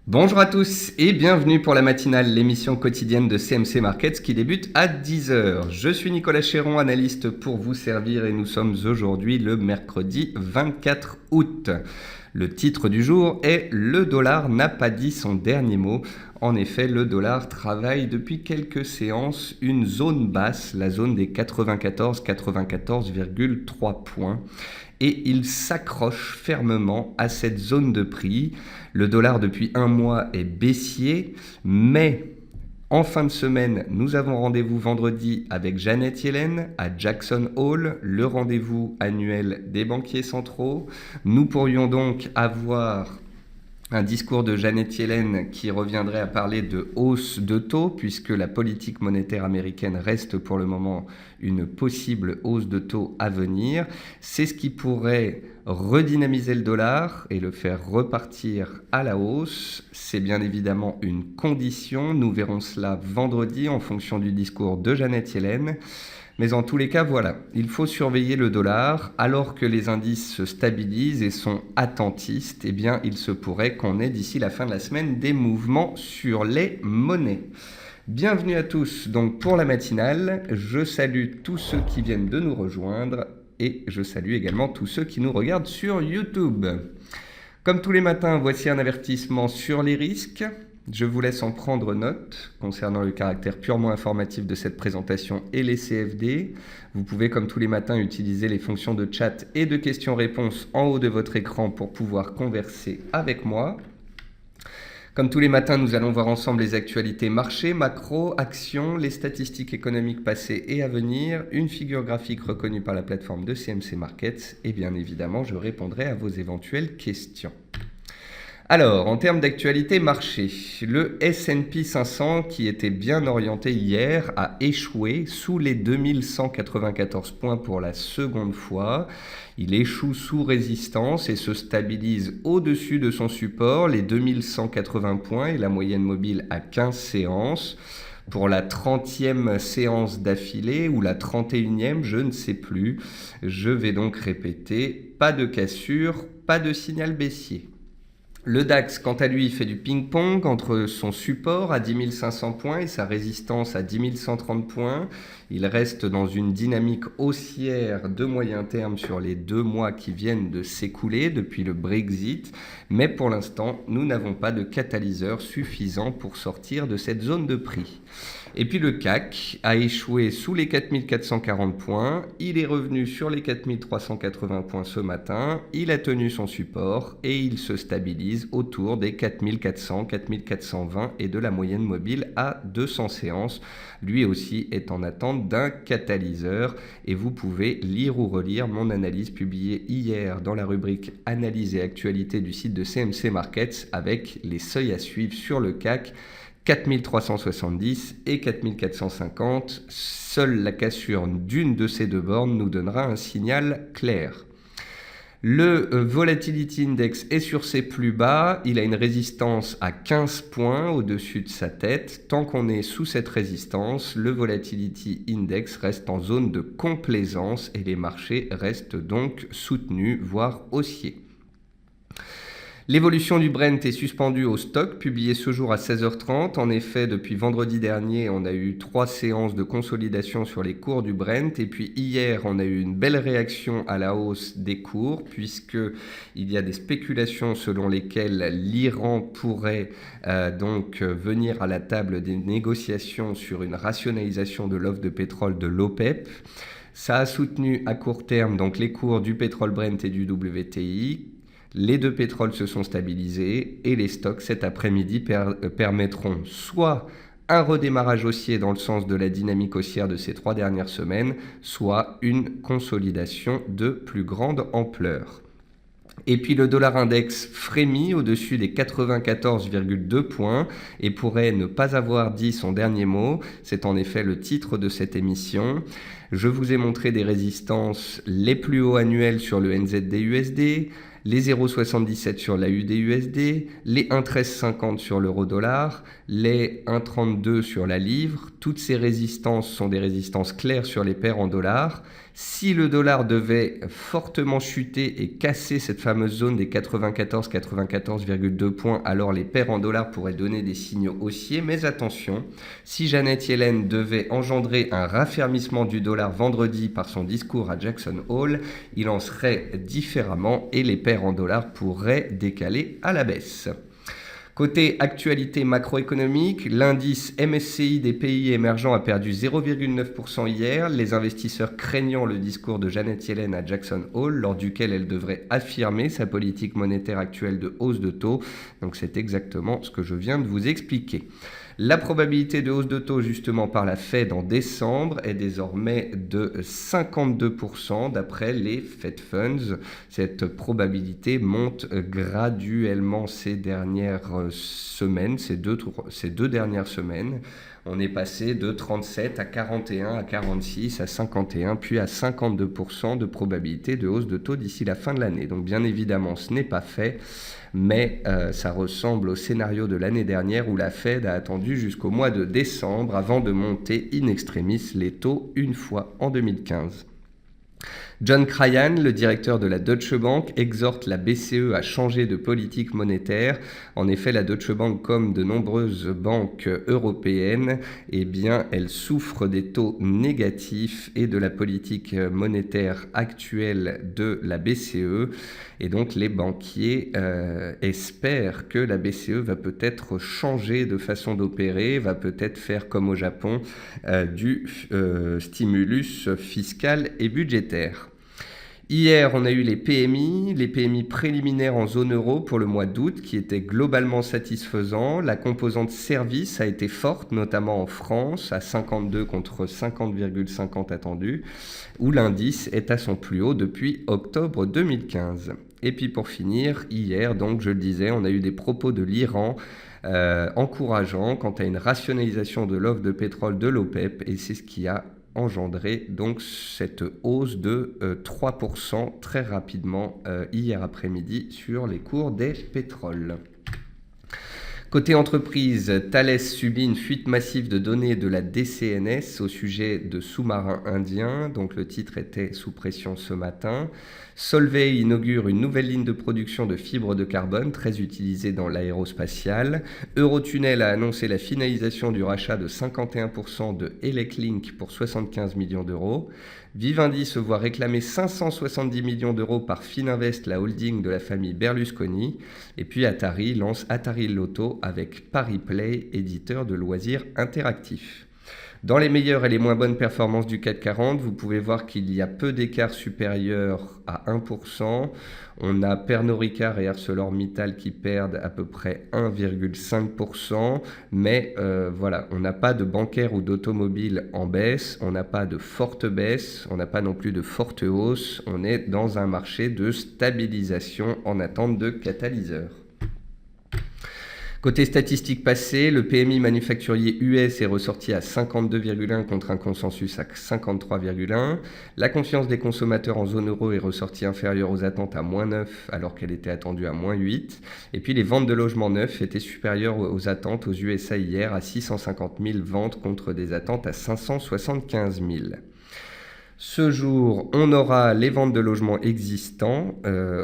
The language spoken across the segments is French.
Bonjour à tous et bienvenue pour la matinale, l'émission quotidienne de CMC Markets qui débute à 10 heures. Je suis Nicolas Chéron, analyste pour vous servir et nous sommes aujourd'hui le mercredi 24 août. Le titre du jour est « Le dollar n'a pas dit son dernier mot ». En effet, le dollar travaille depuis quelques séances une zone basse, la zone des 94,3 points. Et il s'accroche fermement à cette zone de prix. Le dollar depuis un mois est baissier, mais en fin de semaine, nous avons rendez-vous vendredi avec Janet Yellen à Jackson Hole, le rendez-vous annuel des banquiers centraux. Nous pourrions donc avoir un discours de Janet Yellen qui reviendrait à parler de hausse de taux, puisque la politique monétaire américaine reste pour le moment une possible hausse de taux à venir. C'est ce qui pourrait redynamiser le dollar et le faire repartir à la hausse. C'est bien évidemment une condition. Nous verrons cela vendredi en fonction du discours de Janet Yellen. Mais en tous les cas, voilà, il faut surveiller le dollar. Alors que les indices se stabilisent et sont attentistes, eh bien, il se pourrait qu'on ait d'ici la fin de la semaine des mouvements sur les monnaies. Bienvenue à tous donc pour la matinale. Je salue tous ceux qui viennent de nous rejoindre et je salue également tous ceux qui nous regardent sur YouTube. Comme tous les matins, voici un avertissement sur les risques. Je vous laisse en prendre note concernant le caractère purement informatif de cette présentation et les CFD. Vous pouvez, comme tous les matins, utiliser les fonctions de chat et de questions-réponses en haut de votre écran pour pouvoir converser avec moi. Comme tous les matins, nous allons voir ensemble les actualités marché, macro, actions, les statistiques économiques passées et à venir, une figure graphique reconnue par la plateforme de CMC Markets et bien évidemment, je répondrai à vos éventuelles questions. Alors, en termes d'actualité marché, le S&P 500, qui était bien orienté hier, a échoué sous les 2194 points pour la seconde fois. Il échoue sous résistance et se stabilise au-dessus de son support, les 2180 points et la moyenne mobile à 15 séances. Pour la 30e séance d'affilée ou la 31e, je ne sais plus. Je vais donc répéter, pas de cassure, pas de signal baissier. Le DAX, quant à lui, fait du ping-pong entre son support à 10 500 points et sa résistance à 10 130 points. Il reste dans une dynamique haussière de moyen terme sur les 2 mois qui viennent de s'écouler depuis le Brexit. Mais pour l'instant, nous n'avons pas de catalyseur suffisant pour sortir de cette zone de prix. Et puis le CAC a échoué sous les 4440 points, il est revenu sur les 4380 points ce matin, il a tenu son support et il se stabilise autour des 4400, 4420 et de la moyenne mobile à 200 séances. Lui aussi est en attente d'un catalyseur et vous pouvez lire ou relire mon analyse publiée hier dans la rubrique Analyse et actualité du site de CMC Markets avec les seuils à suivre sur le CAC. 4370 et 4450, seule la cassure d'une de ces deux bornes nous donnera un signal clair. Le Volatility Index est sur ses plus bas, il a une résistance à 15 points au-dessus de sa tête. Tant qu'on est sous cette résistance, le Volatility Index reste en zone de complaisance et les marchés restent donc soutenus, voire haussiers. L'évolution du Brent est suspendue au stock, publié ce jour à 16h30. En effet, depuis vendredi dernier, on a eu 3 séances de consolidation sur les cours du Brent. Et puis hier, on a eu une belle réaction à la hausse des cours, puisqu'il y a des spéculations selon lesquelles l'Iran pourrait donc venir à la table des négociations sur une rationalisation de l'offre de pétrole de l'OPEP. Ça a soutenu à court terme donc les cours du pétrole Brent et du WTI. Les deux pétroles se sont stabilisés et les stocks cet après-midi permettront soit un redémarrage haussier dans le sens de la dynamique haussière de ces 3 dernières semaines, soit une consolidation de plus grande ampleur. Et puis le dollar index frémit au-dessus des 94,2 points et pourrait ne pas avoir dit son dernier mot. C'est en effet le titre de cette émission. Je vous ai montré des résistances les plus hauts annuels sur le NZD-USD, les 0,77 sur la UD-USD, les 1,1350 sur l'euro-dollar, les 1,32 sur la livre. Toutes ces résistances sont des résistances claires sur les paires en dollars. Si le dollar devait fortement chuter et casser cette fameuse zone des 94,2 points, alors les paires en dollars pourraient donner des signaux haussiers. Mais attention, si Janet Yellen devait engendrer un raffermissement du dollar vendredi par son discours à Jackson Hole, il en serait différemment et les paires en dollars pourraient décaler à la baisse. Côté actualité macroéconomique, l'indice MSCI des pays émergents a perdu 0,9% hier, les investisseurs craignant le discours de Janet Yellen à Jackson Hole, lors duquel elle devrait affirmer sa politique monétaire actuelle de hausse de taux. Donc c'est exactement ce que je viens de vous expliquer. La probabilité de hausse de taux justement par la Fed en décembre est désormais de 52% d'après les Fed Funds. Cette probabilité monte graduellement ces dernières semaines, ces deux dernières semaines. On est passé de 37 à 41, à 46, à 51, puis à 52% de probabilité de hausse de taux d'ici la fin de l'année. Donc bien évidemment, ce n'est pas fait, mais ça ressemble au scénario de l'année dernière où la Fed a attendu jusqu'au mois de décembre avant de monter in extremis les taux une fois en 2015. John Cryan, le directeur de la Deutsche Bank, exhorte la BCE à changer de politique monétaire. En effet, la Deutsche Bank, comme de nombreuses banques européennes, elle souffre des taux négatifs et de la politique monétaire actuelle de la BCE. Et donc, les banquiers espèrent que la BCE va peut-être changer de façon d'opérer, va peut-être faire comme au Japon du stimulus fiscal et budgétaire. Hier, on a eu les PMI préliminaires en zone euro pour le mois d'août qui étaient globalement satisfaisants. La composante service a été forte, notamment en France, à 52 contre 50,50 attendus, où l'indice est à son plus haut depuis octobre 2015. Et puis pour finir, hier, donc je le disais, on a eu des propos de l'Iran encourageants quant à une rationalisation de l'offre de pétrole de l'OPEP, et c'est ce qui a engendré donc cette hausse de 3% très rapidement hier après-midi sur les cours des pétroles. Côté entreprise, Thales subit une fuite massive de données de la DCNS au sujet de sous-marins indiens. Donc le titre était sous pression ce matin. Solvay inaugure une nouvelle ligne de production de fibres de carbone très utilisée dans l'aérospatiale. Eurotunnel a annoncé la finalisation du rachat de 51% de Eleclink pour 75 millions d'euros. Vivendi se voit réclamer 570 millions d'euros par Fininvest, la holding de la famille Berlusconi. Et puis Atari lance Atari Lotto avec Pariplay, éditeur de loisirs interactifs. Dans les meilleures et les moins bonnes performances du CAC 40, vous pouvez voir qu'il y a peu d'écart supérieur à 1%. On a Pernod Ricard et ArcelorMittal qui perdent à peu près 1,5%. Mais voilà, on n'a pas de bancaire ou d'automobile en baisse. On n'a pas de forte baisse. On n'a pas non plus de forte hausse. On est dans un marché de stabilisation en attente de catalyseur. Côté statistiques passées, le PMI manufacturier US est ressorti à 52,1 contre un consensus à 53,1. La confiance des consommateurs en zone euro est ressortie inférieure aux attentes à -9 alors qu'elle était attendue à -8. Et puis les ventes de logements neufs étaient supérieures aux attentes aux USA hier à 650 000 ventes contre des attentes à 575 000. Ce jour, on aura les ventes de logements existants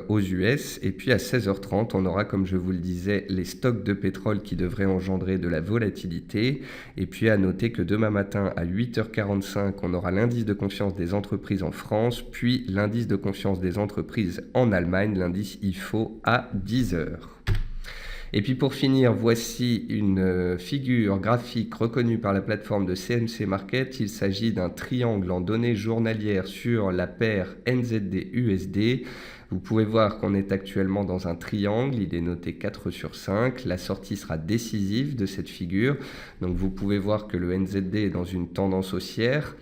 aux US et puis à 16h30, on aura, comme je vous le disais, les stocks de pétrole qui devraient engendrer de la volatilité. Et puis à noter que demain matin à 8h45, on aura l'indice de confiance des entreprises en France, puis l'indice de confiance des entreprises en Allemagne, l'indice IFO à 10h. Et puis pour finir, voici une figure graphique reconnue par la plateforme de CMC Market. Il s'agit d'un triangle en données journalières sur la paire NZD-USD. Vous pouvez voir qu'on est actuellement dans un triangle, il est noté 4 sur 5. La sortie sera décisive de cette figure. Donc vous pouvez voir que le NZD est dans une tendance haussière,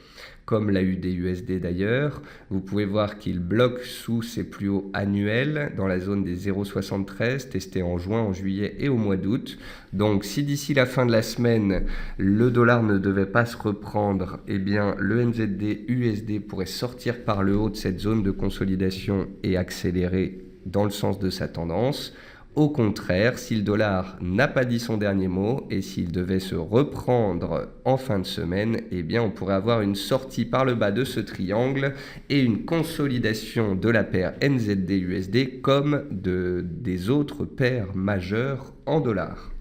comme la UDUSD d'ailleurs. Vous pouvez voir qu'il bloque sous ses plus hauts annuels dans la zone des 0,73 testés en juin, en juillet et au mois d'août. Donc si d'ici la fin de la semaine, le dollar ne devait pas se reprendre, eh bien le NZD-USD pourrait sortir par le haut de cette zone de consolidation et accélérer dans le sens de sa tendance. Au contraire, si le dollar n'a pas dit son dernier mot et s'il devait se reprendre en fin de semaine, eh bien on pourrait avoir une sortie par le bas de ce triangle et une consolidation de la paire NZD-USD comme des autres paires majeures en dollars.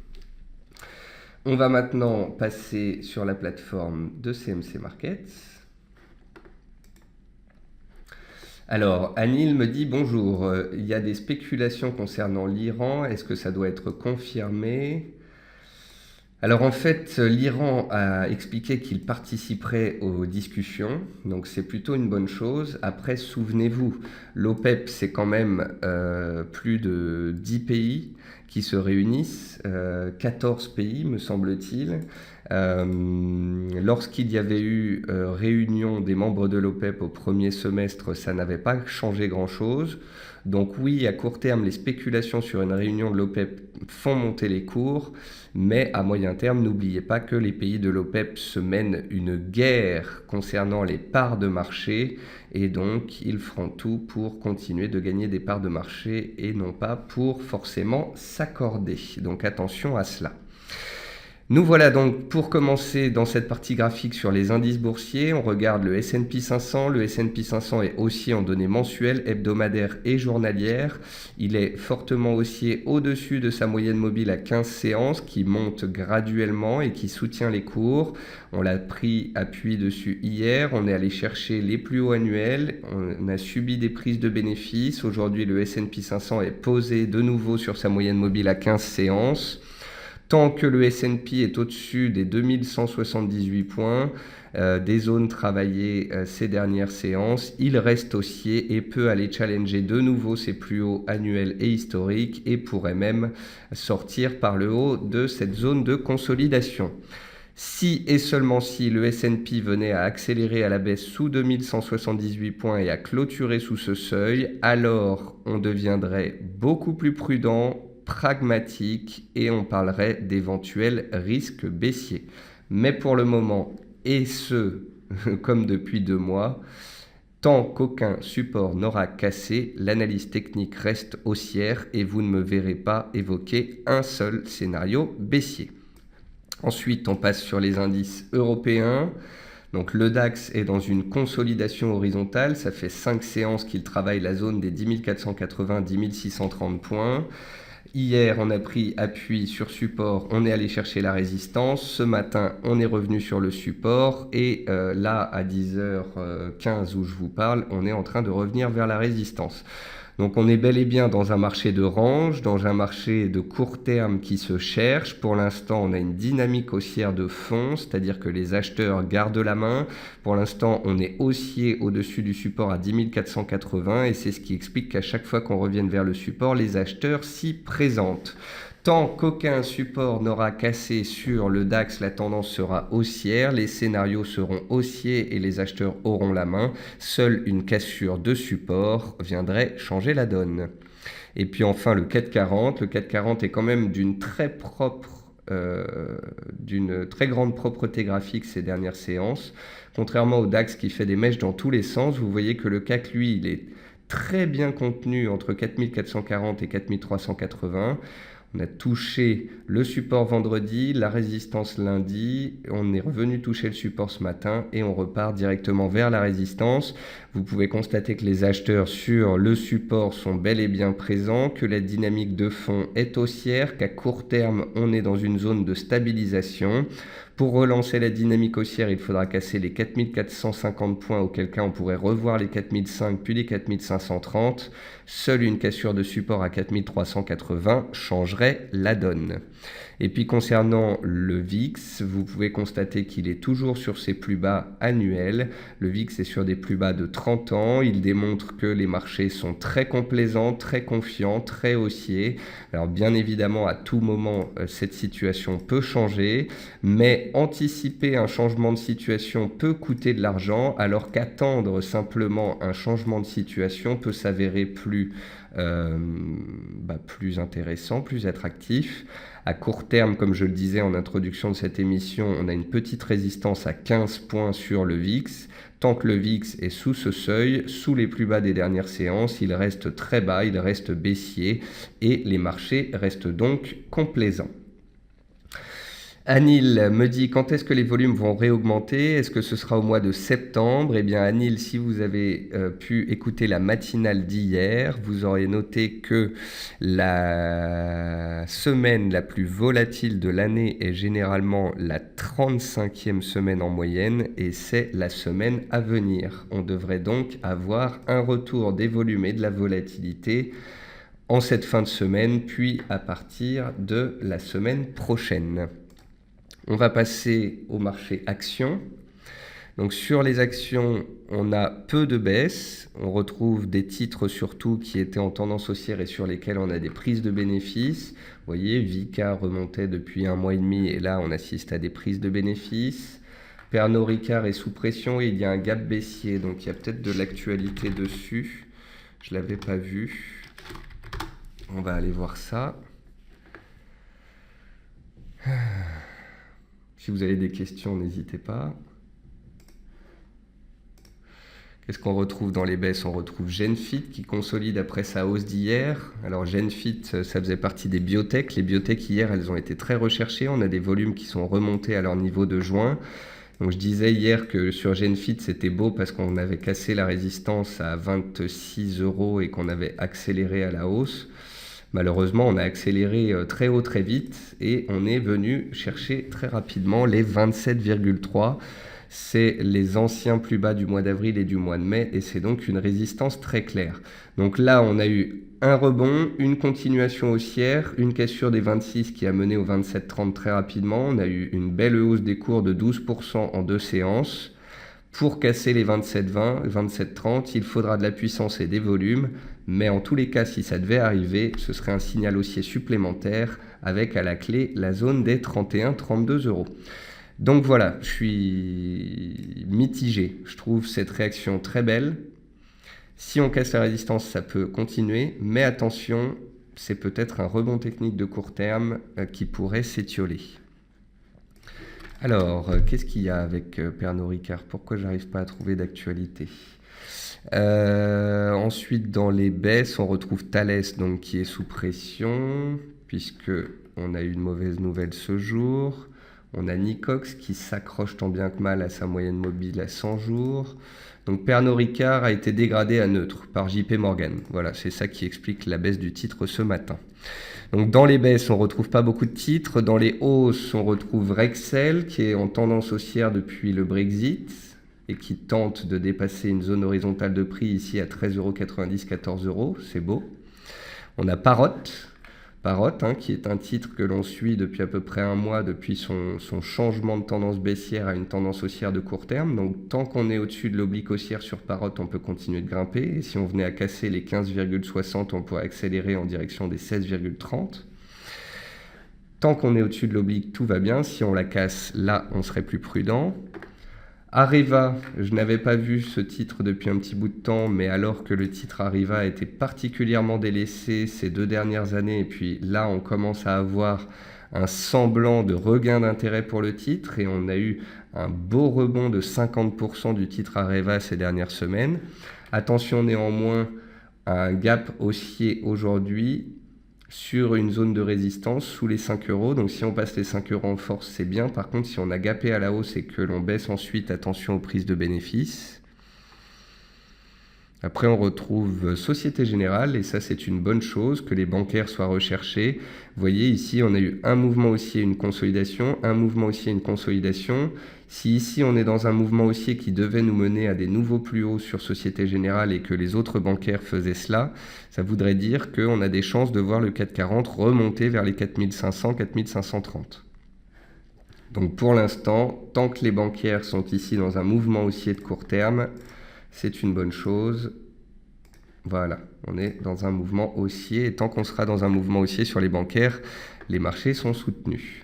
On va maintenant passer sur la plateforme de CMC Markets. Alors, Anil me dit bonjour, il y a des spéculations concernant l'Iran, est-ce que ça doit être confirmé? Alors en fait, l'Iran a expliqué qu'il participerait aux discussions, donc c'est plutôt une bonne chose. Après, souvenez-vous, l'OPEP, c'est quand même plus de 10 pays qui se réunissent, 14 pays me semble-t-il. Lorsqu'il y avait eu réunion des membres de l'OPEP au premier semestre, ça n'avait pas changé grand-chose. Donc oui, à court terme, les spéculations sur une réunion de l'OPEP font monter les cours, mais à moyen terme, n'oubliez pas que les pays de l'OPEP se mènent une guerre concernant les parts de marché, et donc ils feront tout pour continuer de gagner des parts de marché et non pas pour forcément s'accorder. Donc attention à cela. Nous voilà donc pour commencer dans cette partie graphique sur les indices boursiers. On regarde le S&P 500. Le S&P 500 est haussier en données mensuelles, hebdomadaires et journalières. Il est fortement haussier au-dessus de sa moyenne mobile à 15 séances qui monte graduellement et qui soutient les cours. On l'a pris appui dessus hier. On est allé chercher les plus hauts annuels. On a subi des prises de bénéfices. Aujourd'hui, le S&P 500 est posé de nouveau sur sa moyenne mobile à 15 séances. Tant que le S&P est au-dessus des 2178 points, des zones travaillées ces dernières séances, il reste haussier et peut aller challenger de nouveau ses plus hauts annuels et historiques et pourrait même sortir par le haut de cette zone de consolidation. Si et seulement si le S&P venait à accélérer à la baisse sous 2178 points et à clôturer sous ce seuil, alors on deviendrait beaucoup plus prudent, pragmatique et on parlerait d'éventuels risques baissiers. Mais pour le moment, et ce, comme depuis 2 mois, tant qu'aucun support n'aura cassé, l'analyse technique reste haussière et vous ne me verrez pas évoquer un seul scénario baissier. Ensuite, on passe sur les indices européens. Donc le DAX est dans une consolidation horizontale, ça fait 5 séances qu'il travaille la zone des 10 480, 10 630 points. Hier, on a pris appui sur support, on est allé chercher la résistance. Ce matin, on est revenu sur le support et là, à 10h15 où je vous parle, on est en train de revenir vers la résistance. Donc on est bel et bien dans un marché de range, dans un marché de court terme qui se cherche. Pour l'instant, on a une dynamique haussière de fond, c'est-à-dire que les acheteurs gardent la main. Pour l'instant, on est haussier au-dessus du support à 10 480 et c'est ce qui explique qu'à chaque fois qu'on revienne vers le support, les acheteurs s'y présentent. Tant qu'aucun support n'aura cassé sur le DAX, la tendance sera haussière, les scénarios seront haussiers et les acheteurs auront la main. Seule une cassure de support viendrait changer la donne. Et puis enfin le CAC 40. Le CAC 40 est quand même d'une très grande propreté graphique ces dernières séances. Contrairement au DAX qui fait des mèches dans tous les sens, vous voyez que le CAC, lui, il est très bien contenu entre 4440 et 4380. On a touché le support vendredi, la résistance lundi, on est revenu toucher le support ce matin et on repart directement vers la résistance. Vous pouvez constater que les acheteurs sur le support sont bel et bien présents, que la dynamique de fond est haussière, qu'à court terme, on est dans une zone de stabilisation. Pour relancer la dynamique haussière, il faudra casser les 4450 points, auquel cas on pourrait revoir les 4005 puis les 4530. Seule une cassure de support à 4380 changerait la donne. Et puis concernant le VIX, vous pouvez constater qu'il est toujours sur ses plus bas annuels. Le VIX est sur des plus bas de 30 ans. Il démontre que les marchés sont très complaisants, très confiants, très haussiers. Alors bien évidemment, à tout moment, cette situation peut changer, mais anticiper un changement de situation peut coûter de l'argent, alors qu'attendre simplement un changement de situation peut s'avérer plus plus intéressant, plus attractif. À court terme, comme je le disais en introduction de cette émission, on a une petite résistance à 15 points sur le VIX. Tant que le VIX est sous ce seuil, sous les plus bas des dernières séances, il reste très bas, il reste baissier et les marchés restent donc complaisants. Anil me dit quand est-ce que les volumes vont réaugmenter? Est-ce que ce sera au mois de septembre? Eh bien Anil, si vous avez pu écouter la matinale d'hier, vous aurez noté que la semaine la plus volatile de l'année est généralement la 35e semaine en moyenne et c'est la semaine à venir. On devrait donc avoir un retour des volumes et de la volatilité en cette fin de semaine, puis à partir de la semaine prochaine. On va passer au marché actions. Donc sur les actions, on a peu de baisse. On retrouve des titres surtout qui étaient en tendance haussière et sur lesquels on a des prises de bénéfices. Vous voyez, Vicat remontait depuis 1 mois et demi et là on assiste à des prises de bénéfices. Pernod Ricard est sous pression et il y a un gap baissier. Donc il y a peut-être de l'actualité dessus. Je ne l'avais pas vu. On va aller voir ça. Si vous avez des questions, n'hésitez pas. Qu'est-ce qu'on retrouve dans les baisses? On retrouve Genfit qui consolide après sa hausse d'hier. Alors Genfit, ça faisait partie des biotech. Les biotech hier, elles ont été très recherchées. On a des volumes qui sont remontés à leur niveau de juin. Donc je disais hier que sur Genfit, c'était beau parce qu'on avait cassé la résistance à 26 € et qu'on avait accéléré à la hausse. Malheureusement, on a accéléré très haut très vite et on est venu chercher très rapidement les 27,3. C'est les anciens plus bas du mois d'avril et du mois de mai et c'est donc une résistance très claire. Donc là, on a eu un rebond, une continuation haussière, une cassure des 26 qui a mené au 27,30 très rapidement. On a eu une belle hausse des cours de 12% en 2 séances. Pour casser les 27,20, 27,30, il faudra de la puissance et des volumes. Mais en tous les cas, si ça devait arriver, ce serait un signal haussier supplémentaire avec à la clé la zone des 31-32 €. Donc voilà, je suis mitigé. Je trouve cette réaction très belle. Si on casse la résistance, ça peut continuer. Mais attention, c'est peut-être un rebond technique de court terme qui pourrait s'étioler. Alors, qu'est-ce qu'il y a avec Pernod Ricard? Pourquoi j'arrive pas à trouver d'actualité? Ensuite, dans les baisses, on retrouve Thales donc, qui est sous pression, puisque on a eu une mauvaise nouvelle ce jour. On a Nicox qui s'accroche tant bien que mal à sa moyenne mobile à 100 jours. Donc Pernod Ricard a été dégradé à neutre par JP Morgan. Voilà, c'est ça qui explique la baisse du titre ce matin. Donc dans les baisses, on ne retrouve pas beaucoup de titres. Dans les hausses, on retrouve Rexel qui est en tendance haussière depuis le Brexit et qui tente de dépasser une zone horizontale de prix ici à 13,90 €, 14 €. C'est beau. On a Parrot, qui est un titre que l'on suit depuis à peu près 1 mois, depuis son changement de tendance baissière à une tendance haussière de court terme. Donc tant qu'on est au-dessus de l'oblique haussière sur Parrot, on peut continuer de grimper. Et si on venait à casser les 15,60, on pourrait accélérer en direction des 16,30. Tant qu'on est au-dessus de l'oblique, tout va bien. Si on la casse, là, on serait plus prudent. Areva, je n'avais pas vu ce titre depuis un petit bout de temps, mais alors que le titre Areva a été particulièrement délaissé ces 2 dernières années, et puis là on commence à avoir un semblant de regain d'intérêt pour le titre, et on a eu un beau rebond de 50% du titre Areva ces dernières semaines. Attention néanmoins à un gap haussier aujourd'hui sur une zone de résistance sous les 5 €. Donc si on passe les 5 € en force, c'est bien. Par contre, si on a gapé à la hausse et que l'on baisse ensuite, attention aux prises de bénéfices. Après, on retrouve Société Générale, et ça, c'est une bonne chose, que les bancaires soient recherchés. Vous voyez, ici, on a eu un mouvement haussier, une consolidation, un mouvement haussier, une consolidation. Si ici, on est dans un mouvement haussier qui devait nous mener à des nouveaux plus hauts sur Société Générale et que les autres bancaires faisaient cela, ça voudrait dire qu'on a des chances de voir le CAC 40 remonter vers les 4500, 4530. Donc pour l'instant, tant que les bancaires sont ici dans un mouvement haussier de court terme, c'est une bonne chose. Voilà, on est dans un mouvement haussier. Et tant qu'on sera dans un mouvement haussier sur les bancaires, les marchés sont soutenus.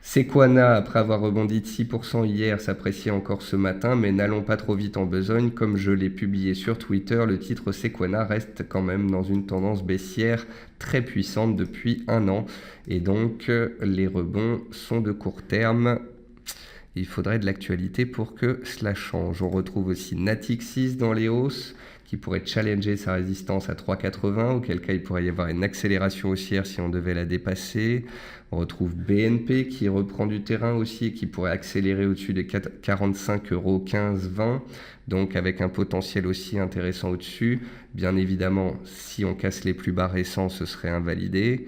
Sequana, après avoir rebondi de 6% hier, s'appréciait encore ce matin, mais n'allons pas trop vite en besogne. Comme je l'ai publié sur Twitter, le titre Sequana reste quand même dans une tendance baissière très puissante depuis un an. Et donc, les rebonds sont de court terme. Il faudrait de l'actualité pour que cela change. On retrouve aussi Natixis dans les hausses, qui pourrait challenger sa résistance à 3,80, auquel cas il pourrait y avoir une accélération haussière si on devait la dépasser. On retrouve BNP qui reprend du terrain aussi et qui pourrait accélérer au-dessus des 45 euros 15-20, donc avec un potentiel aussi intéressant au-dessus. Bien évidemment, si on casse les plus bas récents, ce serait invalidé.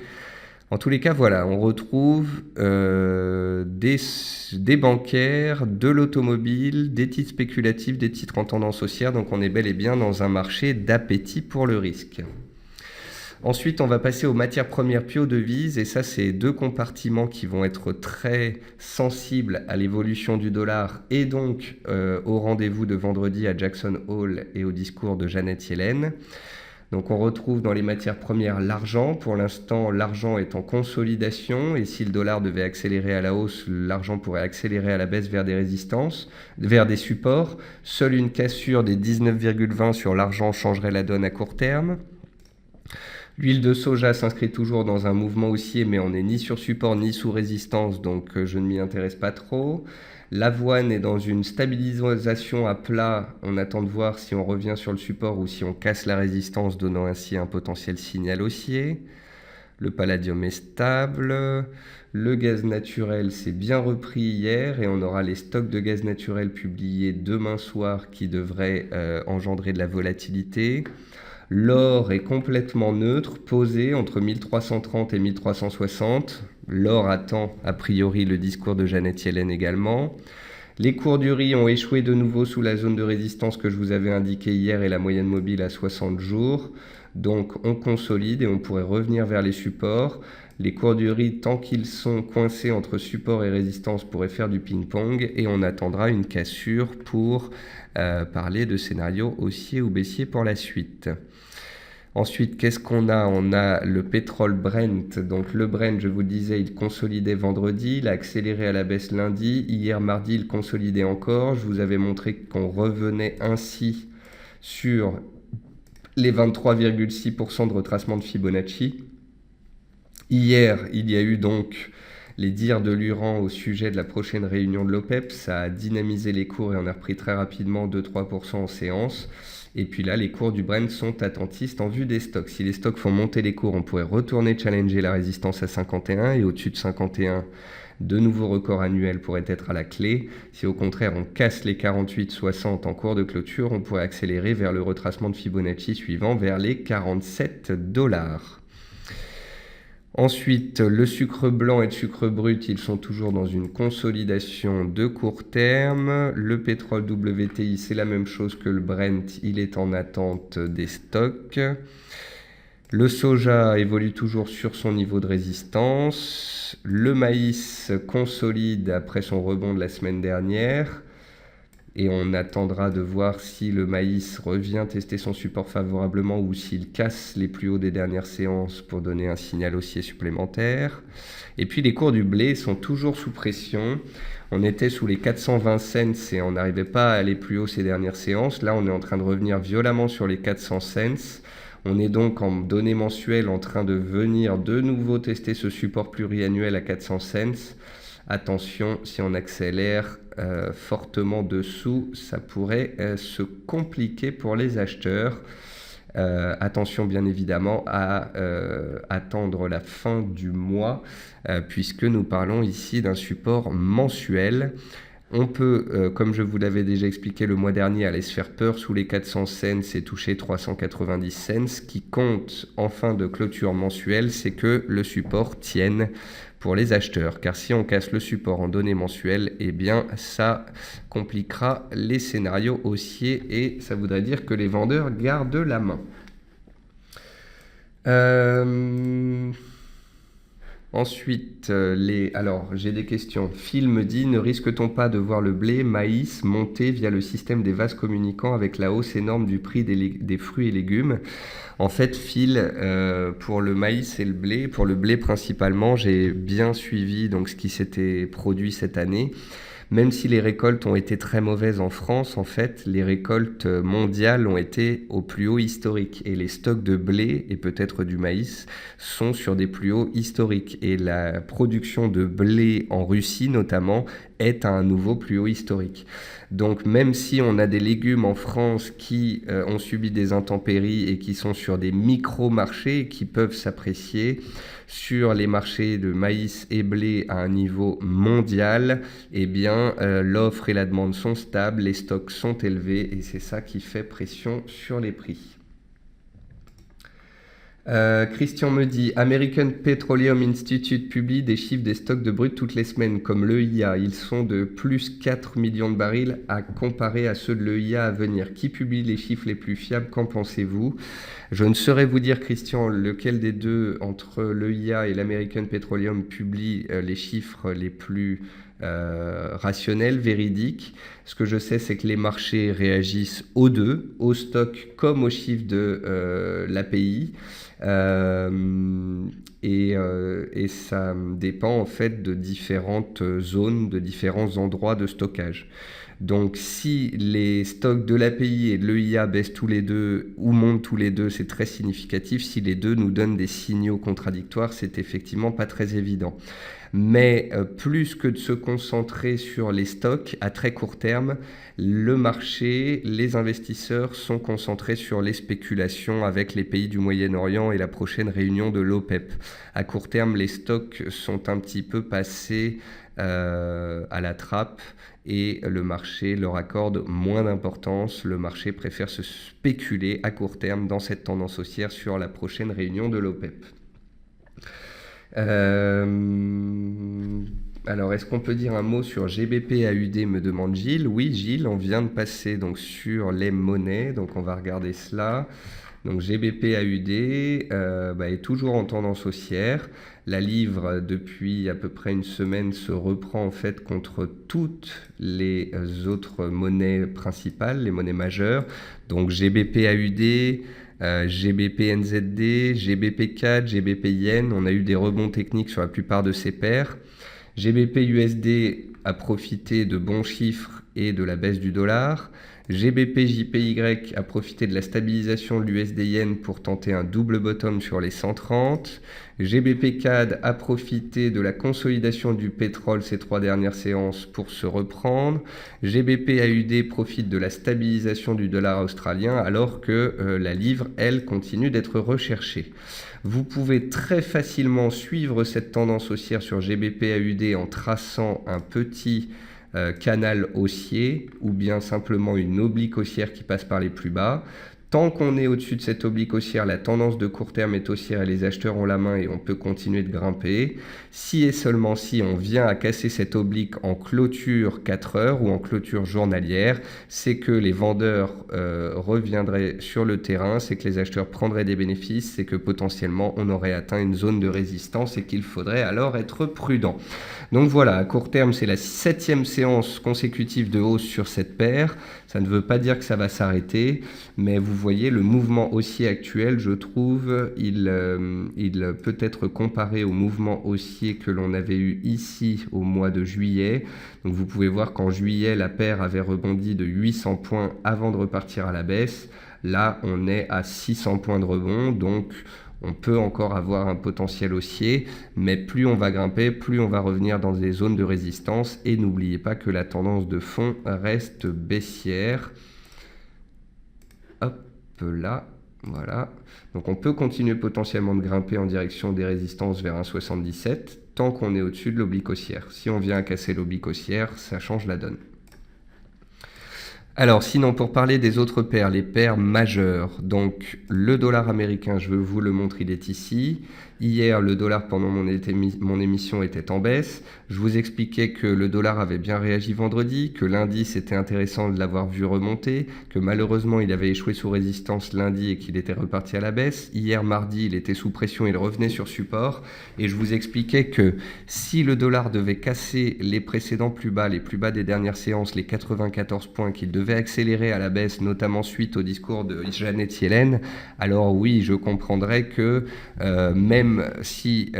En tous les cas, voilà, on retrouve des bancaires, de l'automobile, des titres spéculatifs, des titres en tendance haussière. Donc on est bel et bien dans un marché d'appétit pour le risque. Ensuite, on va passer aux matières premières puis aux devises. Et ça, c'est deux compartiments qui vont être très sensibles à l'évolution du dollar et donc au rendez-vous de vendredi à Jackson Hole et au discours de Janet Yellen. Donc on retrouve dans les matières premières l'argent. Pour l'instant, l'argent est en consolidation et si le dollar devait accélérer à la hausse, l'argent pourrait accélérer à la baisse vers des résistances, vers des supports. Seule une cassure des 19,20 sur l'argent changerait la donne à court terme. L'huile de soja s'inscrit toujours dans un mouvement haussier, mais on n'est ni sur support ni sous résistance, donc je ne m'y intéresse pas trop. L'avoine est dans une stabilisation à plat. On attend de voir si on revient sur le support ou si on casse la résistance, donnant ainsi un potentiel signal haussier. Le palladium est stable. Le gaz naturel s'est bien repris hier et on aura les stocks de gaz naturel publiés demain soir qui devraient engendrer de la volatilité. L'or est complètement neutre, posé entre 1330 et 1360. L'or attend a priori le discours de Janet Yellen également. Les cours du riz ont échoué de nouveau sous la zone de résistance que je vous avais indiquée hier et la moyenne mobile à 60 jours. Donc on consolide et on pourrait revenir vers les supports. Les cours du riz, tant qu'ils sont coincés entre support et résistance, pourraient faire du ping-pong et on attendra une cassure pour parler de scénario haussier ou baissier pour la suite. Ensuite, qu'est-ce qu'on a? On a le pétrole Brent. Donc le Brent, je vous le disais, il consolidait vendredi, il a accéléré à la baisse lundi. Hier mardi, il consolidait encore. Je vous avais montré qu'on revenait ainsi sur les 23,6% de retracement de Fibonacci. Hier, il y a eu donc les dires de Luran au sujet de la prochaine réunion de l'OPEP. Ça a dynamisé les cours et on a repris très rapidement 2-3% en séance. Et puis là, les cours du Brent sont attentistes en vue des stocks. Si les stocks font monter les cours, on pourrait retourner challenger la résistance à 51 et au-dessus de 51, de nouveaux records annuels pourraient être à la clé. Si au contraire on casse les 48,60 en cours de clôture, on pourrait accélérer vers le retracement de Fibonacci suivant vers les 47 $. Ensuite, le sucre blanc et le sucre brut, ils sont toujours dans une consolidation de court terme. Le pétrole WTI, c'est la même chose que le Brent, il est en attente des stocks. Le soja évolue toujours sur son niveau de résistance. Le maïs consolide après son rebond de la semaine dernière. Et on attendra de voir si le maïs revient tester son support favorablement ou s'il casse les plus hauts des dernières séances pour donner un signal haussier supplémentaire. Et puis les cours du blé sont toujours sous pression. On était sous les 420 cents et on n'arrivait pas à aller plus haut ces dernières séances. Là, on est en train de revenir violemment sur les 400 cents. On est donc en données mensuelles en train de venir de nouveau tester ce support pluriannuel à 400 cents. Attention, si on accélère fortement dessous, ça pourrait se compliquer pour les acheteurs. Attention bien évidemment à attendre la fin du mois, puisque nous parlons ici d'un support mensuel. On peut, comme je vous l'avais déjà expliqué le mois dernier, aller se faire peur sous les 400 cents et toucher 390 cents. Ce qui compte en fin de clôture mensuelle, c'est que le support tienne pour les acheteurs. Car si on casse le support en données mensuelles, eh bien ça compliquera les scénarios haussiers et ça voudrait dire que les vendeurs gardent la main. Ensuite, alors j'ai des questions. Phil me dit, ne risque-t-on pas de voir le blé, maïs monter via le système des vases communicants avec la hausse énorme du prix des fruits et légumes? En fait, Phil, pour le maïs et le blé, pour le blé principalement, j'ai bien suivi donc ce qui s'était produit cette année. Même si les récoltes ont été très mauvaises en France, en fait, les récoltes mondiales ont été au plus haut historique. Et les stocks de blé et peut-être du maïs sont sur des plus hauts historiques. Et la production de blé en Russie, notamment, est à un nouveau plus haut historique. Donc même si on a des légumes en France qui ont subi des intempéries et qui sont sur des micro-marchés qui peuvent s'apprécier, sur les marchés de maïs et blé à un niveau mondial, eh bien l'offre et la demande sont stables, les stocks sont élevés et c'est ça qui fait pression sur les prix. Christian me dit, American Petroleum Institute publie des chiffres des stocks de brut toutes les semaines, comme l'EIA. Ils sont de plus 4 millions de barils à comparer à ceux de l'EIA à venir. Qui publie les chiffres les plus fiables? Qu'en pensez-vous? Je ne saurais vous dire, Christian, lequel des deux, entre l'EIA et l'American Petroleum, publie les chiffres les plus rationnels, véridiques. Ce que je sais, c'est que les marchés réagissent aux deux, au stock comme aux chiffres de l'API. Et ça dépend en fait de différentes zones, de différents endroits de stockage. Donc si les stocks de l'API et de l'EIA baissent tous les deux ou montent tous les deux, c'est très significatif. Si les deux nous donnent des signaux contradictoires, c'est effectivement pas très évident. Mais plus que de se concentrer sur les stocks à très court terme, le marché, les investisseurs sont concentrés sur les spéculations avec les pays du Moyen-Orient et la prochaine réunion de l'OPEP. À court terme, les stocks sont un petit peu passés à la trappe et le marché leur accorde moins d'importance. Le marché préfère se spéculer à court terme dans cette tendance haussière sur la prochaine réunion de l'OPEP. Alors, est-ce qu'on peut dire un mot sur GBP AUD, me demande Gilles. Oui, Gilles, on vient de passer donc sur les monnaies, donc on va regarder cela. Donc GBP AUD est toujours en tendance haussière. La livre, depuis à peu près une semaine, se reprend en fait contre toutes les autres monnaies principales, les monnaies majeures. Donc GBP AUD, GBP NZD, GBP CAD, GBP Yen, on a eu des rebonds techniques sur la plupart de ces paires. GBP USD a profité de bons chiffres et de la baisse du dollar. GBP JPY a profité de la stabilisation de l'USD Yen pour tenter un double bottom sur les 130. GBP CAD a profité de la consolidation du pétrole ces 3 dernières séances pour se reprendre. GBP AUD profite de la stabilisation du dollar australien alors que la livre, elle, continue d'être recherchée. Vous pouvez très facilement suivre cette tendance haussière sur GBP AUD en traçant un petit canal haussier ou bien simplement une oblique haussière qui passe par les plus bas. Tant qu'on est au-dessus de cette oblique haussière, la tendance de court terme est haussière et les acheteurs ont la main et on peut continuer de grimper. Si et seulement si on vient à casser cette oblique en clôture 4 heures ou en clôture journalière, c'est que les vendeurs reviendraient sur le terrain, c'est que les acheteurs prendraient des bénéfices, c'est que potentiellement on aurait atteint une zone de résistance et qu'il faudrait alors être prudent. Donc voilà, à court terme, c'est la 7e séance consécutive de hausse sur cette paire. Ça ne veut pas dire que ça va s'arrêter, mais vous voyez, le mouvement haussier actuel, je trouve, il peut être comparé au mouvement haussier que l'on avait eu ici au mois de juillet. Donc vous pouvez voir qu'en juillet, la paire avait rebondi de 800 points avant de repartir à la baisse. Là, on est à 600 points de rebond, donc on peut encore avoir un potentiel haussier, mais plus on va grimper, plus on va revenir dans des zones de résistance. Et n'oubliez pas que la tendance de fond reste baissière. Hop là, voilà. Donc on peut continuer potentiellement de grimper en direction des résistances vers 1,77 tant qu'on est au-dessus de l'oblique haussière. Si on vient à casser l'oblique haussière, ça change la donne. Alors sinon, pour parler des autres paires, les paires majeures, donc le dollar américain, je veux vous le montrer, il est ici. Hier, le dollar pendant mon émission était en baisse. Je vous expliquais que le dollar avait bien réagi vendredi, que lundi c'était intéressant de l'avoir vu remonter, que malheureusement il avait échoué sous résistance lundi et qu'il était reparti à la baisse. Hier, mardi, il était sous pression, il revenait sur support. Et je vous expliquais que si le dollar devait casser les précédents plus bas, les plus bas des dernières séances, les 94 points, qu'il devait accélérer à la baisse, notamment suite au discours de Janet Yellen, alors oui, je comprendrais que même si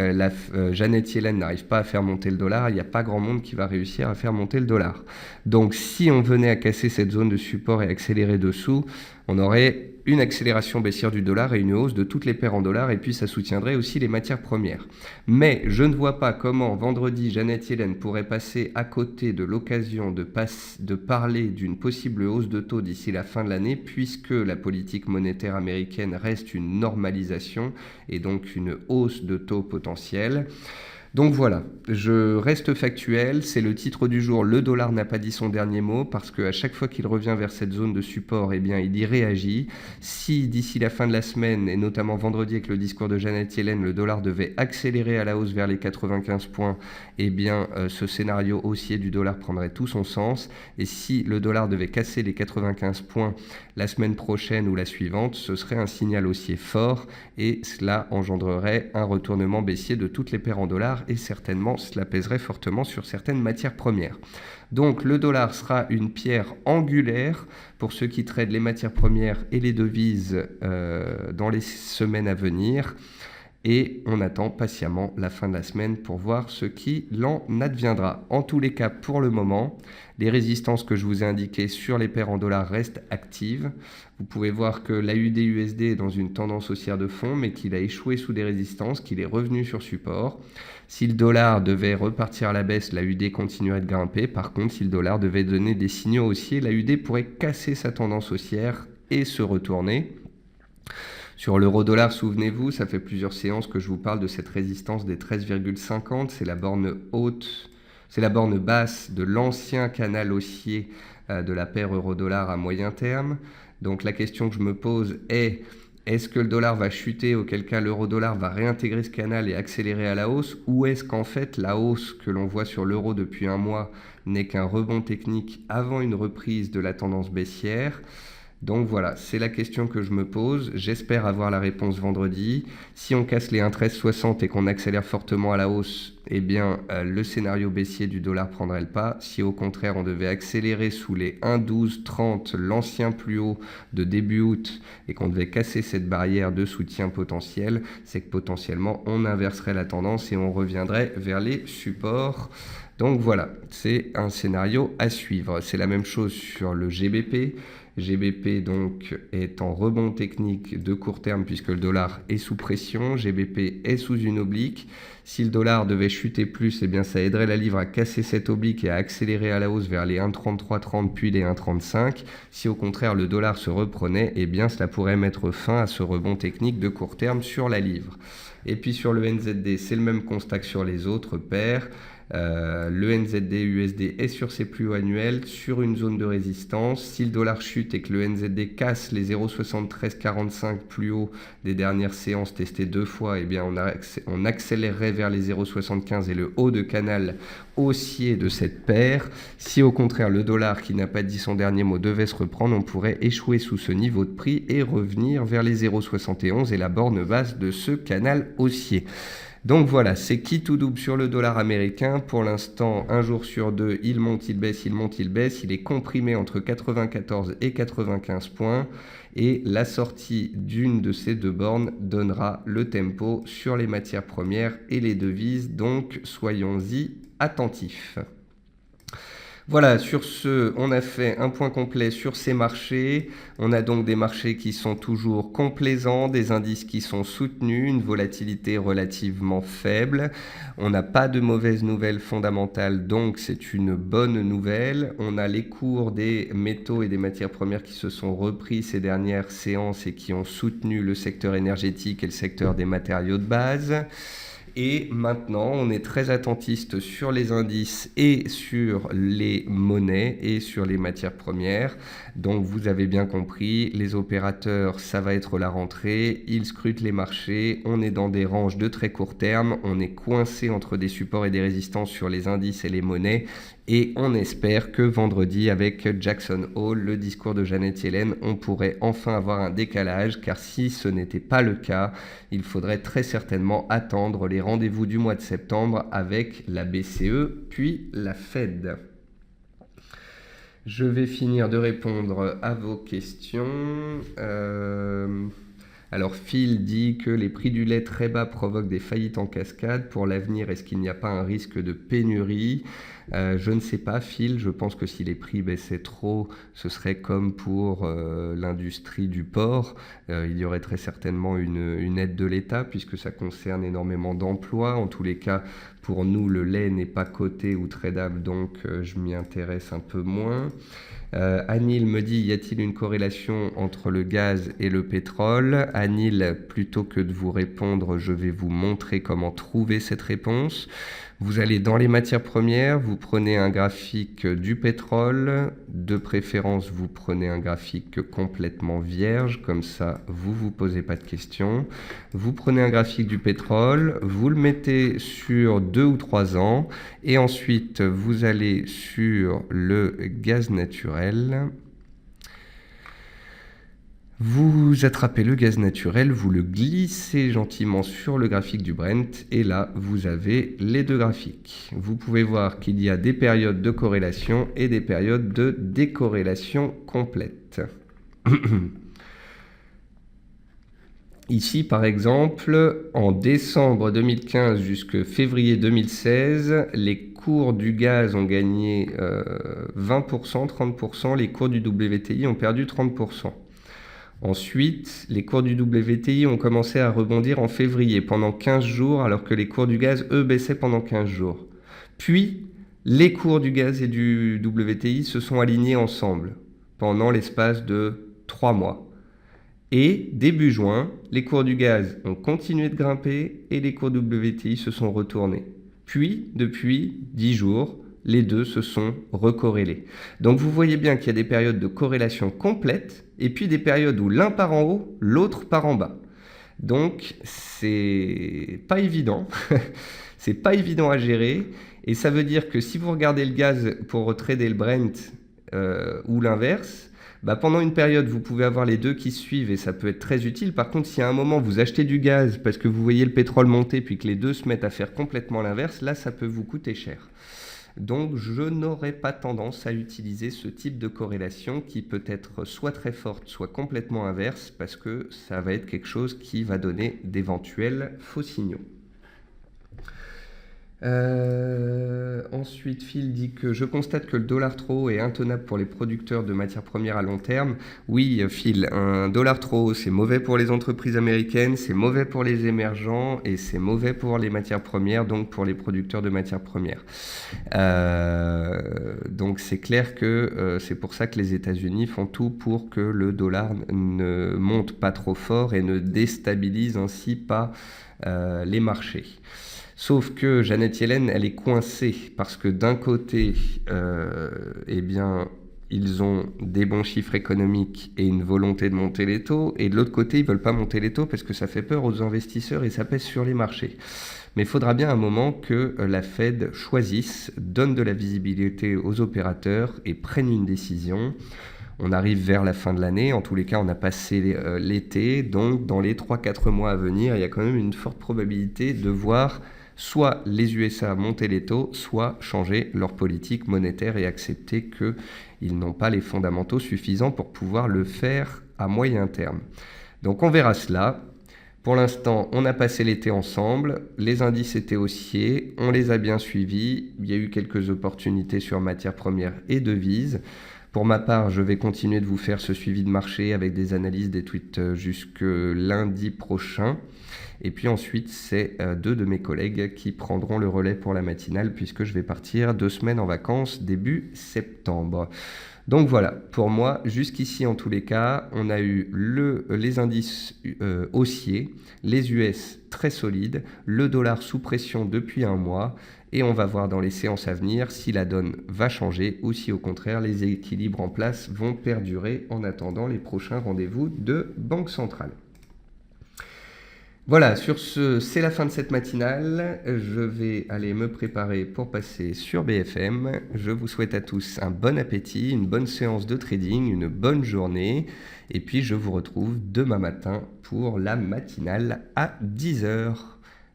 Janet Yellen n'arrive pas à faire monter le dollar, il n'y a pas grand monde qui va réussir à faire monter le dollar. Donc si on venait à casser cette zone de support et accélérer dessous, on aurait une accélération baissière du dollar et une hausse de toutes les paires en dollars, et puis ça soutiendrait aussi les matières premières. Mais je ne vois pas comment vendredi Janet Yellen pourrait passer à côté de l'occasion de parler d'une possible hausse de taux d'ici la fin de l'année, puisque la politique monétaire américaine reste une normalisation et donc une hausse de taux potentielle. Donc voilà, je reste factuel, c'est le titre du jour, le dollar n'a pas dit son dernier mot, parce qu'à chaque fois qu'il revient vers cette zone de support, eh bien il y réagit. Si d'ici la fin de la semaine, et notamment vendredi avec le discours de Janet Yellen, le dollar devait accélérer à la hausse vers les 95 points, eh bien ce scénario haussier du dollar prendrait tout son sens. Et si le dollar devait casser les 95 points la semaine prochaine ou la suivante, ce serait un signal haussier fort, et cela engendrerait un retournement baissier de toutes les paires en dollars, et certainement cela pèserait fortement sur certaines matières premières. Donc le dollar sera une pierre angulaire pour ceux qui tradent les matières premières et les devises dans les semaines à venir. Et on attend patiemment la fin de la semaine pour voir ce qui l'en adviendra. En tous les cas, pour le moment, les résistances que je vous ai indiquées sur les paires en dollars restent actives. Vous pouvez voir que l'AUD-USD est dans une tendance haussière de fond, mais qu'il a échoué sous des résistances, qu'il est revenu sur support. Si le dollar devait repartir à la baisse, l'AUD continuerait de grimper. Par contre, si le dollar devait donner des signaux haussiers, l'AUD pourrait casser sa tendance haussière et se retourner. Sur l'euro-dollar, souvenez-vous, ça fait plusieurs séances que je vous parle de cette résistance des 13,50. C'est la borne haute, c'est la borne basse de l'ancien canal haussier de la paire euro-dollar à moyen terme. Donc la question que je me pose est, est-ce que le dollar va chuter, auquel cas l'euro-dollar va réintégrer ce canal et accélérer à la hausse, ou est-ce qu'en fait la hausse que l'on voit sur l'euro depuis un mois n'est qu'un rebond technique avant une reprise de la tendance baissière ? Donc voilà, c'est la question que je me pose. J'espère avoir la réponse vendredi. Si on casse les 1,1360 et qu'on accélère fortement à la hausse, eh bien le scénario baissier du dollar prendrait le pas. Si au contraire on devait accélérer sous les 1,1230, l'ancien plus haut de début août, et qu'on devait casser cette barrière de soutien potentiel, c'est que potentiellement on inverserait la tendance et on reviendrait vers les supports. Donc voilà, c'est un scénario à suivre. C'est la même chose sur le GBP. GBP donc est en rebond technique de court terme puisque le dollar est sous pression, GBP est sous une oblique. Si le dollar devait chuter plus, eh bien ça aiderait la livre à casser cette oblique et à accélérer à la hausse vers les 1,3330 puis les 1,35. Si au contraire le dollar se reprenait, eh bien cela pourrait mettre fin à ce rebond technique de court terme sur la livre. Et puis sur le NZD, c'est le même constat que sur les autres paires. Le NZD-USD est sur ses plus hauts annuels, sur une zone de résistance. Si le dollar chute et que le NZD casse les 0,7345 plus haut des dernières séances testées deux fois, eh bien on accélérerait vers les 0,75 et le haut de canal haussier de cette paire. Si au contraire le dollar, qui n'a pas dit son dernier mot, devait se reprendre, on pourrait échouer sous ce niveau de prix et revenir vers les 0,71 et la borne basse de ce canal haussier. Donc voilà, c'est qui tout double sur le dollar américain. Pour l'instant, un jour sur deux, il monte, il baisse, il monte, il baisse. Il est comprimé entre 94 et 95 points. Et la sortie d'une de ces deux bornes donnera le tempo sur les matières premières et les devises. Donc soyons-y attentifs. Voilà, sur ce, on a fait un point complet sur ces marchés. On a donc des marchés qui sont toujours complaisants, des indices qui sont soutenus, une volatilité relativement faible. On n'a pas de mauvaises nouvelles fondamentales, donc c'est une bonne nouvelle. On a les cours des métaux et des matières premières qui se sont repris ces dernières séances et qui ont soutenu le secteur énergétique et le secteur des matériaux de base. Et maintenant, on est très attentiste sur les indices et sur les monnaies et sur les matières premières. Donc vous avez bien compris, les opérateurs, ça va être la rentrée, ils scrutent les marchés, on est dans des ranges de très court terme, on est coincé entre des supports et des résistances sur les indices et les monnaies, et on espère que vendredi, avec Jackson Hole, le discours de Janet Yellen, on pourrait enfin avoir un décalage, car si ce n'était pas le cas, il faudrait très certainement attendre les rendez-vous du mois de septembre avec la BCE puis la Fed. Je vais finir de répondre à vos questions. Alors Phil dit que les prix du lait très bas provoquent des faillites en cascade. Pour l'avenir, est-ce qu'il n'y a pas un risque de pénurie ? Je ne sais pas, Phil. Je pense que si les prix baissaient trop, ce serait comme pour l'industrie du porc. Il y aurait très certainement une aide de l'État, puisque ça concerne énormément d'emplois. En tous les cas, pour nous, le lait n'est pas coté ou tradable, donc je m'y intéresse un peu moins. Anil me dit, y a-t-il une corrélation entre le gaz et le pétrole ? Anil, plutôt que de vous répondre, je vais vous montrer comment trouver cette réponse. Vous allez dans les matières premières, vous prenez un graphique du pétrole, de préférence vous prenez un graphique complètement vierge, comme ça vous vous posez pas de questions. Vous prenez un graphique du pétrole, vous le mettez sur 2 ou 3 ans, et ensuite vous allez sur le gaz naturel. Vous attrapez le gaz naturel, vous le glissez gentiment sur le graphique du Brent, et là, vous avez les deux graphiques. Vous pouvez voir qu'il y a des périodes de corrélation et des périodes de décorrélation complète. Ici, par exemple, en décembre 2015 jusqu'à février 2016, les cours du gaz ont gagné 20%, 30%, les cours du WTI ont perdu 30%. Ensuite, les cours du WTI ont commencé à rebondir en février pendant 15 jours, alors que les cours du gaz, eux, baissaient pendant 15 jours. Puis, les cours du gaz et du WTI se sont alignés ensemble pendant l'espace de 3 mois. Et début juin, les cours du gaz ont continué de grimper et les cours WTI se sont retournés. Puis, depuis 10 jours, les deux se sont recorrélés. Donc vous voyez bien qu'il y a des périodes de corrélation complète et puis des périodes où l'un part en haut, l'autre part en bas. Donc c'est pas évident, c'est pas évident à gérer, et ça veut dire que si vous regardez le gaz pour trader le Brent ou l'inverse, pendant une période, vous pouvez avoir les deux qui suivent et ça peut être très utile. Par contre, si à un moment, vous achetez du gaz parce que vous voyez le pétrole monter puis que les deux se mettent à faire complètement l'inverse, là, ça peut vous coûter cher. Donc, je n'aurais pas tendance à utiliser ce type de corrélation qui peut être soit très forte, soit complètement inverse, parce que ça va être quelque chose qui va donner d'éventuels faux signaux. Ensuite, Phil dit que je constate que le dollar trop haut est intenable pour les producteurs de matières premières à long terme. Oui, Phil, un dollar trop haut, c'est mauvais pour les entreprises américaines, c'est mauvais pour les émergents et c'est mauvais pour les matières premières, donc pour les producteurs de matières premières. Donc c'est clair que c'est pour ça que les États-Unis font tout pour que le dollar ne monte pas trop fort et ne déstabilise ainsi pas les marchés. Sauf que Janet Yellen, elle est coincée parce que d'un côté, ils ont des bons chiffres économiques et une volonté de monter les taux, et de l'autre côté, ils veulent pas monter les taux parce que ça fait peur aux investisseurs et ça pèse sur les marchés. Mais il faudra bien un moment que la Fed choisisse, donne de la visibilité aux opérateurs et prenne une décision. On arrive vers la fin de l'année, en tous les cas on a passé l'été, donc dans les 3-4 mois à venir, il y a quand même une forte probabilité de voir soit les USA monter les taux, soit changer leur politique monétaire et accepter qu'ils n'ont pas les fondamentaux suffisants pour pouvoir le faire à moyen terme. Donc on verra cela. Pour l'instant, on a passé l'été ensemble, les indices étaient haussiers, on les a bien suivis, il y a eu quelques opportunités sur matières premières et devises. Pour ma part, je vais continuer de vous faire ce suivi de marché avec des analyses, des tweets jusque lundi prochain. Et puis ensuite, c'est deux de mes collègues qui prendront le relais pour la matinale puisque je vais partir 2 semaines en vacances début septembre. Donc voilà, pour moi, jusqu'ici en tous les cas, on a eu les indices haussiers, les US très solides, le dollar sous pression depuis un mois, et on va voir dans les séances à venir si la donne va changer ou si au contraire les équilibres en place vont perdurer en attendant les prochains rendez-vous de Banque centrale. Voilà, sur ce, c'est la fin de cette matinale. Je vais aller me préparer pour passer sur BFM. Je vous souhaite à tous un bon appétit, une bonne séance de trading, une bonne journée. Et puis je vous retrouve demain matin pour la matinale à 10h.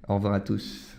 Au revoir à tous.